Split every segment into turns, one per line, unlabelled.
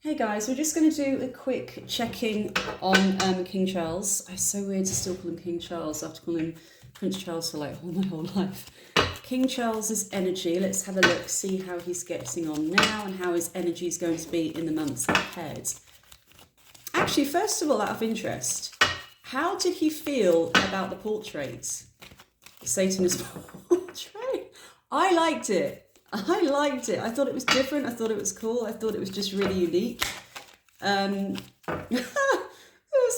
Hey guys, we're just going to do a quick checking on King Charles. It's so weird to still call him King Charles after calling him Prince Charles for like my whole life. King Charles's energy, let's have a look, see how he's getting on now and how his energy is going to be in the months ahead. Actually, first of all, out of interest, how did he feel about the portrait? The Satanist portrait? I liked it. I thought it was different. I thought it was cool. I thought it was just really unique. Oh,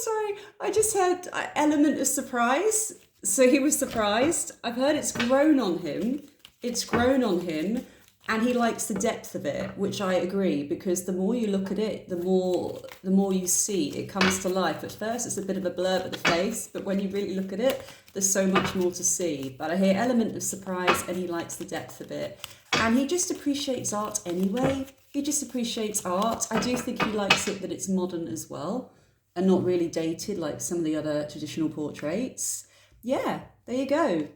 sorry. I just had an element of surprise. So he was surprised. I've heard it's grown on him. And he likes the depth of it, which I agree, because the more you look at it, the more you see it comes to life. At first, it's a bit of a blurb at the face, but when you really look at it, there's so much more to see. But I hear element of surprise, and he likes the depth of it. And he just appreciates art anyway. He just appreciates art. I do think he likes it that it's modern as well, and not really dated like some of the other traditional portraits. Yeah, there you go.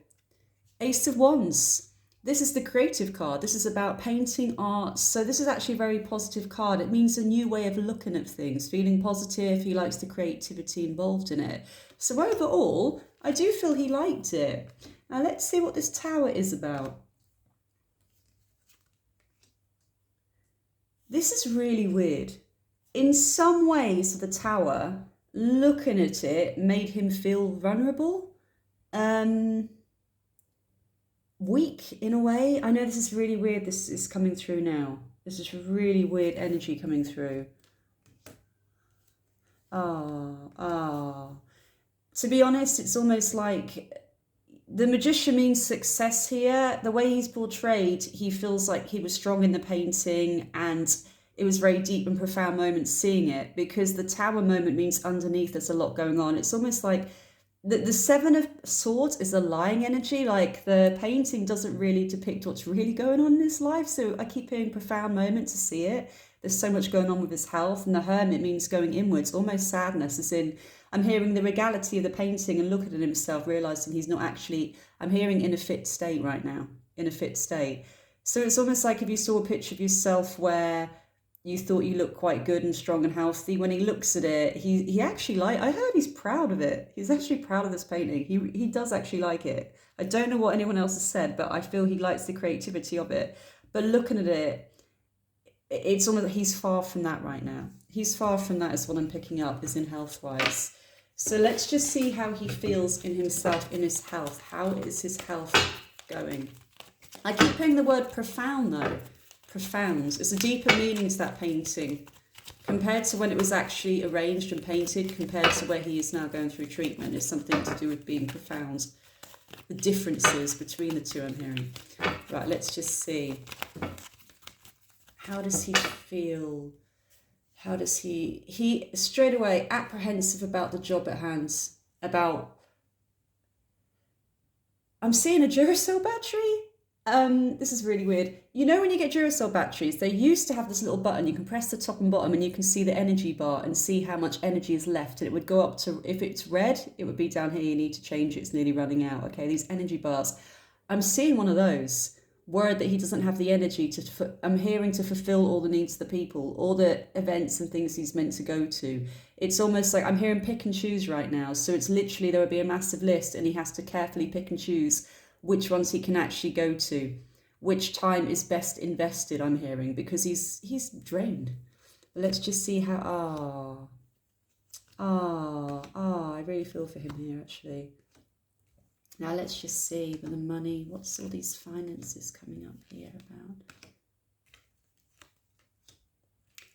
Ace of Wands. This is the creative card. This is about painting, art. So this is actually a very positive card. It means a new way of looking at things, feeling positive. He likes the creativity involved in it. So overall, I do feel he liked it. Now let's see what this tower is about. This is really weird. In some ways, the tower, looking at it, made him feel vulnerable. Weak in a way. I know this is really weird. This is coming through now. This is really weird energy coming through. To be honest, it's almost like the magician means success here. The way he's portrayed, he feels like he was strong in the painting and it was very deep and profound moment seeing it, because the tower moment means underneath there's a lot going on. It's almost like the Seven of Swords is a lying energy. Like the painting doesn't really depict what's really going on in his life. So I keep hearing profound moment to see it. There's so much going on with his health. And the Hermit means going inwards, almost sadness, as in I'm hearing the regality of the painting and looking at himself, realising he's not actually, I'm hearing in a fit state right now, in a fit state. So it's almost like if you saw a picture of yourself where you thought you looked quite good and strong and healthy, when he looks at it, he actually I heard he's proud of it. He's actually proud of this painting. He does actually like it. I don't know what anyone else has said, but I feel he likes the creativity of it. But looking at it, it's almost like he's far from that right now. He's far from that is what I'm picking up, is in health-wise. So let's just see how he feels in himself, in his health. How is his health going? I keep hearing the word profound though. Profound. It's a deeper meaning to that painting compared to when it was actually arranged and painted, compared to where he is now going through treatment. It's something to do with being profound. The differences between the two I'm hearing. Right, let's just see. How does he feel? How does he straight away apprehensive about the job at hand, about, I'm seeing a Duracell battery. This is really weird. You know, when you get Duracell batteries, they used to have this little button. You can press the top and bottom and you can see the energy bar and see how much energy is left. And it would go up to, if it's red, it would be down here. You need to change it. It's nearly running out. Okay, these energy bars. I'm seeing one of those. Worried that he doesn't have the energy to, I'm hearing, to fulfill all the needs of the people, all the events and things he's meant to go to. It's almost like I'm hearing pick and choose right now. So it's literally, there would be a massive list and he has to carefully pick and choose which ones he can actually go to, which time is best invested, I'm hearing, because he's drained. But let's just see how, I really feel for him here, actually. Now let's just see with the money, what's all these finances coming up here about?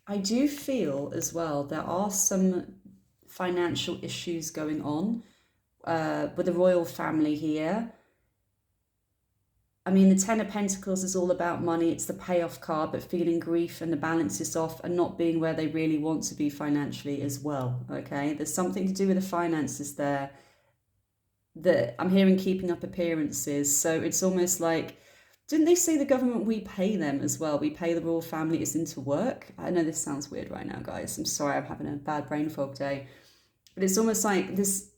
I do feel as well there are some financial issues going on with the royal family here. I mean, the Ten of Pentacles is all about money. It's the payoff card, but feeling grief and the balance is off and not being where they really want to be financially as well, okay? There's something to do with the finances there that I'm hearing, keeping up appearances. So it's almost like, didn't they say the government, we pay them as well? We pay the royal family is into work. I know this sounds weird right now, guys. I'm sorry, I'm having a bad brain fog day. But it's almost like this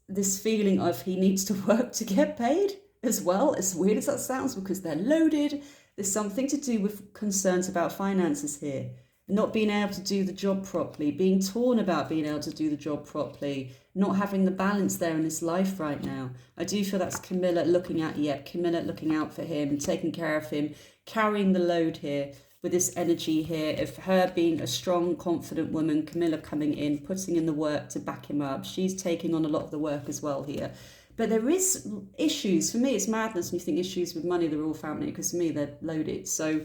feeling of he needs to work to get paid as well, as weird as that sounds, because they're loaded. There's something to do with concerns about finances here. not being able to do the job properly, being torn about being able to do the job properly, not having the balance there in his life right now. I do feel that's Camilla looking at, Camilla looking out for him, taking care of him, carrying the load here with this energy here of her being a strong, confident woman, Camilla coming in, putting in the work to back him up. She's taking on a lot of the work as well here. But there is issues. For me, it's madness when you think issues with money, the royal family, because to me, they're loaded. So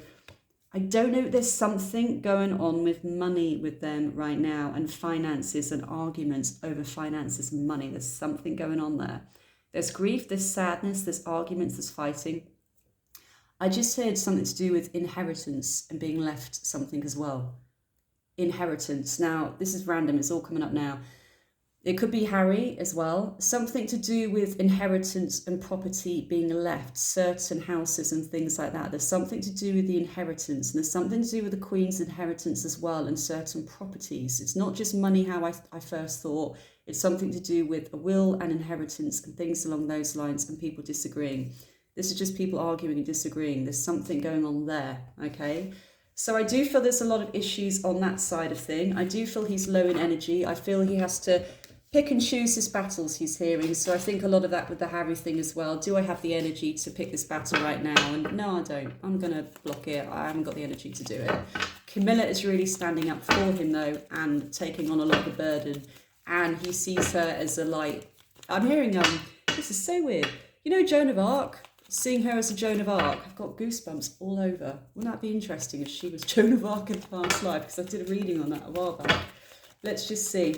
I don't know, there's something going on with money with them right now, and finances and arguments over finances and money. There's something going on there. There's grief, there's sadness, there's arguments, there's fighting. I just heard something to do with inheritance and being left something as well. Inheritance. Now, this is random, it's all coming up now. It could be Harry as well. Something to do with inheritance and property being left, certain houses and things like that. There's something to do with the inheritance, and there's something to do with the Queen's inheritance as well, and certain properties. It's not just money, how I first thought. It's something to do with a will and inheritance and things along those lines, and people disagreeing. This is just people arguing and disagreeing. There's something going on there, okay? So I do feel there's a lot of issues on that side of thing. I do feel he's low in energy. I feel he has to pick and choose his battles he's hearing. So I think a lot of that with the Harry thing as well. Do I have the energy to pick this battle right now? And no, I don't. I'm going to block it. I haven't got the energy to do it. Camilla is really standing up for him though, and taking on a lot of the burden. And he sees her as a light. I'm hearing, this is so weird. You know Joan of Arc? Seeing her as a Joan of Arc, I've got goosebumps all over. Wouldn't that be interesting if she was Joan of Arc in past life? Because I did a reading on that a while back. Let's just see.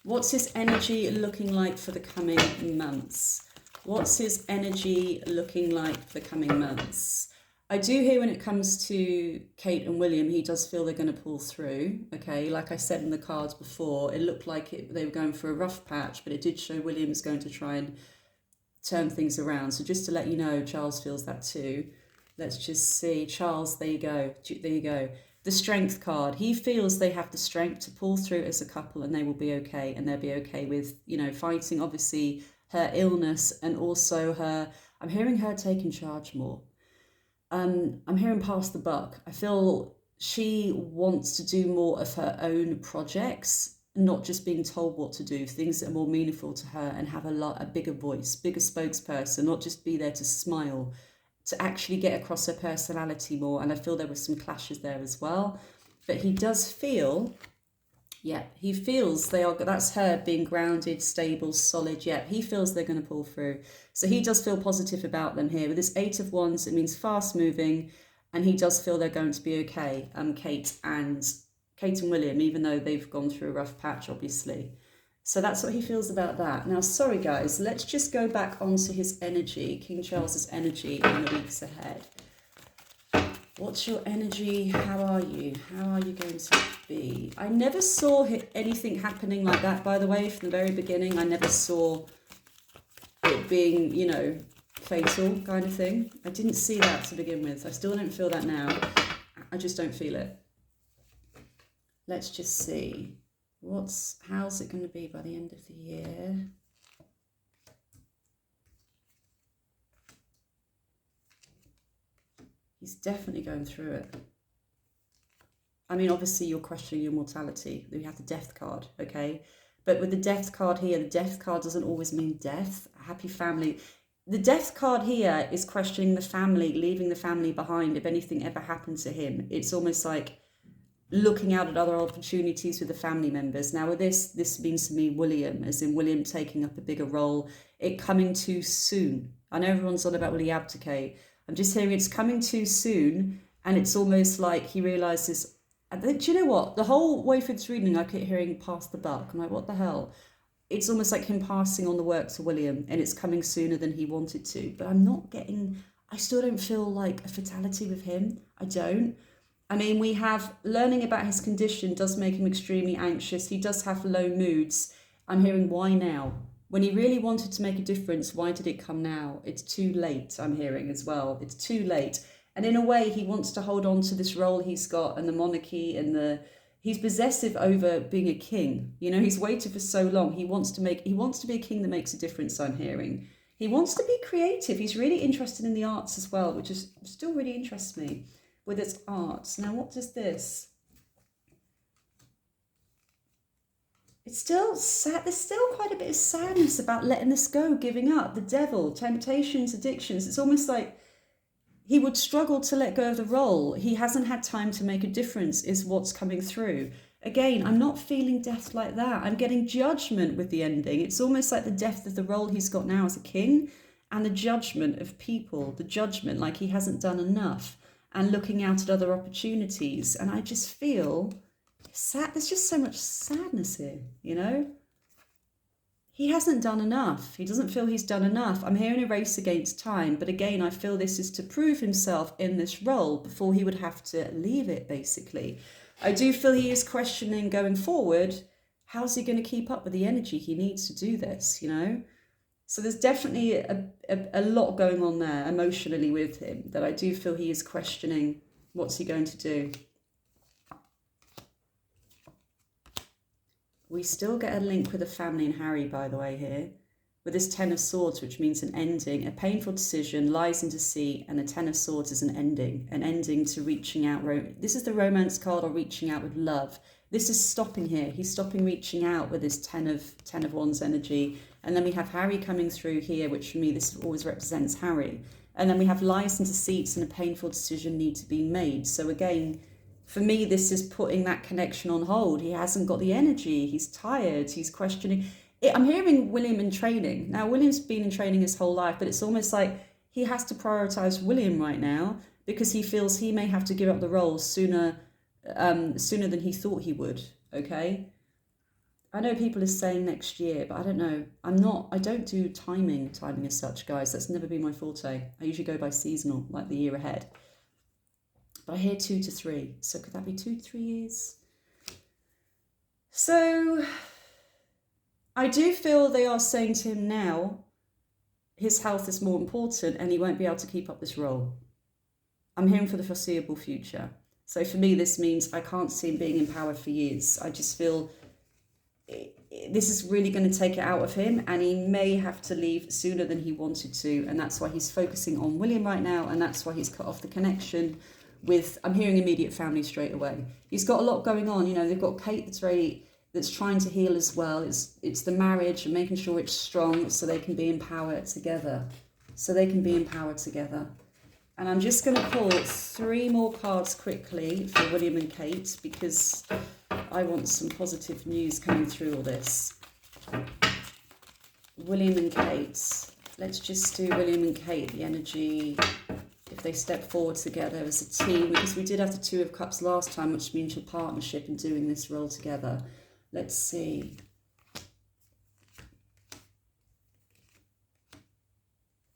What's his energy looking like for the coming months? What's his energy looking like for the coming months? I do hear when it comes to Kate and William, he does feel they're going to pull through. Okay, like I said in the cards before, it looked like they were going for a rough patch, but it did show William's going to try and turn things around. So just to let you know, Charles feels that too. Let's just see. Charles, there you go. There you go. The strength card. He feels they have the strength to pull through as a couple, and they will be okay. And they'll be okay with, you know, fighting obviously her illness, and also her, I'm hearing her taking charge more. I'm hearing pass the buck. I feel she wants to do more of her own projects, not just being told what to do, things that are more meaningful to her, and have a bigger voice, bigger spokesperson, not just be there to smile, to actually get across her personality more. And I feel there were some clashes there as well. But he does feel, he feels they are, that's her being grounded, stable, solid. He feels they're going to pull through. So he does feel positive about them here. With this 8 of Wands, it means fast moving, and he does feel they're going to be okay. Kate and William, even though they've gone through a rough patch, obviously. So that's what he feels about that. Now, sorry guys, let's just go back onto his energy, King Charles's energy in the weeks ahead. What's your energy? How are you? How are you going to be? I never saw anything happening like that, by the way, from the very beginning. I never saw it being, you know, fatal kind of thing. I didn't see that to begin with. I still don't feel that now. I just don't feel it. Let's just see. How's it going to be by the end of the year? He's definitely going through it. I mean, obviously you're questioning your mortality. We have the death card, okay? But with the death card here, the death card doesn't always mean death. A happy family. The death card here is questioning the family, leaving the family behind if anything ever happened to him. It's almost like looking out at other opportunities with the family members. Now with this means to me William, as in William taking up a bigger role, it coming too soon. I know everyone's on about will he abdicate. I'm just hearing it's coming too soon, and it's almost like he realises, do you know what? The whole way through this reading I keep hearing pass the buck. I'm like, what the hell? It's almost like him passing on the work to William, and it's coming sooner than he wanted to. But I still don't feel like a fatality with him. I don't. I mean, we have learning about his condition does make him extremely anxious. He does have low moods. I'm hearing why now? When he really wanted to make a difference, why did it come now? It's too late, I'm hearing as well. It's too late. And in a way, he wants to hold on to this role he's got, and the monarchy, and he's possessive over being a king. You know, he's waited for so long. He wants to be a king that makes a difference, I'm hearing. He wants to be creative. He's really interested in the arts as well, which is still really interests me with its arts. Now, what does this? it's still sad. There's still quite a bit of sadness about letting this go, giving up, the devil, temptations, addictions. It's almost like he would struggle to let go of the role. He hasn't had time to make a difference, is what's coming through. Again, I'm not feeling death like that. I'm getting judgment with the ending. It's almost like the death of the role he's got now as a king and the judgment of people, the judgment like he hasn't done enough and looking out at other opportunities. And I just feel sad. There's just so much sadness here, you know? He hasn't done enough. He doesn't feel he's done enough. I'm hearing a race against time, but again, I feel this is to prove himself in this role before he would have to leave it, basically. I do feel he is questioning going forward, how's he going to keep up with the energy he needs to do this, you know? So there's definitely a lot going on there emotionally with him that I do feel he is questioning what's he going to do. We still get a link with the family and Harry, by the way, here. With this Ten of Swords, which means an ending, a painful decision, lies in deceit, and the Ten of Swords is an ending to reaching out. This is the romance card, or reaching out with love. This is stopping here. He's stopping reaching out with this Ten of Wands energy. And then we have Harry coming through here, which for me, this always represents Harry. And then we have lies and deceits, and a painful decision need to be made. So again, for me, this is putting that connection on hold. He hasn't got the energy. He's tired. He's questioning. I'm hearing William in training. Now, William's been in training his whole life, but it's almost like he has to prioritize William right now because he feels he may have to give up the role sooner than he thought he would, okay? I know people are saying next year, but I don't know. I don't do timing as such, guys. That's never been my forte. I usually go by seasonal, like the year ahead. But I hear 2 to 3. So could that be 2 to 3 years? So I do feel they are saying to him now, his health is more important and he won't be able to keep up this role. I'm hearing for the foreseeable future. So for me, this means I can't see him being in power for years. I just feel this is really going to take it out of him, and he may have to leave sooner than he wanted to. And that's why he's focusing on William right now. And that's why he's cut off the connection with, I'm hearing immediate family straight away. He's got a lot going on. You know, they've got Kate that's trying to heal as well. It's the marriage and making sure it's strong so they can be in power together. And I'm just going to pull 3 more cards quickly for William and Kate because I want some positive news coming through all this. William and Kate. Let's just do William and Kate, the energy, if they step forward together as a team, because we did have the 2 of Cups last time, which means your partnership in doing this role together. Let's see.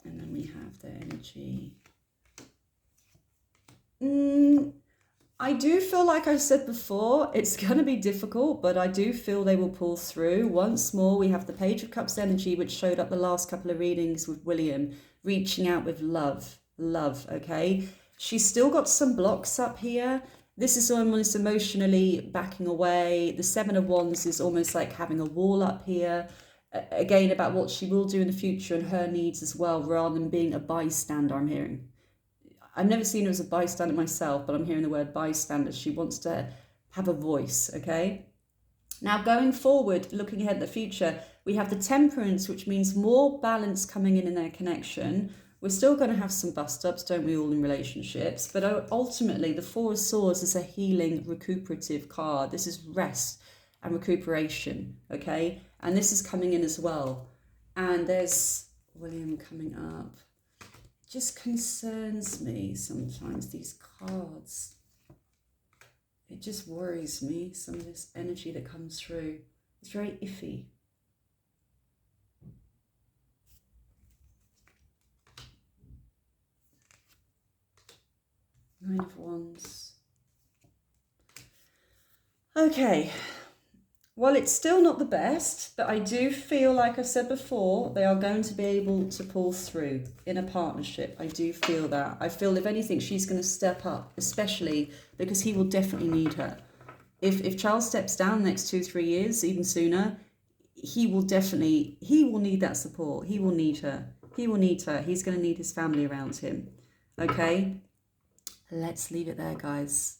And then we have their energy. I do feel, like I said before, it's going to be difficult, but I do feel they will pull through. Once more, we have the Page of Cups energy, which showed up the last couple of readings with William, reaching out with love, okay? She's still got some blocks up here. This is almost emotionally backing away. The 7 of Wands is almost like having a wall up here. Again, about what she will do in the future and her needs as well, rather than being a bystander, I'm hearing. I've never seen her as a bystander myself, but I'm hearing the word bystander. She wants to have a voice, okay? Now, going forward, looking ahead at the future, we have the Temperance, which means more balance coming in their connection. We're still going to have some bust-ups, don't we all, in relationships? But ultimately, the 4 of Swords is a healing, recuperative card. This is rest and recuperation, okay? And this is coming in as well. And there's William coming up. Just concerns me sometimes, these cards. It just worries me, some of this energy that comes through. It's very iffy. Nine of Wands. Okay. Well, it's still not the best, but I do feel, like I said before, they are going to be able to pull through in a partnership. I do feel that. I feel, if anything, she's going to step up, especially because he will definitely need her. If Charles steps down the next 2-3 years, even sooner, he will need that support. He will need her. He's going to need his family around him. Okay? Let's leave it there, guys.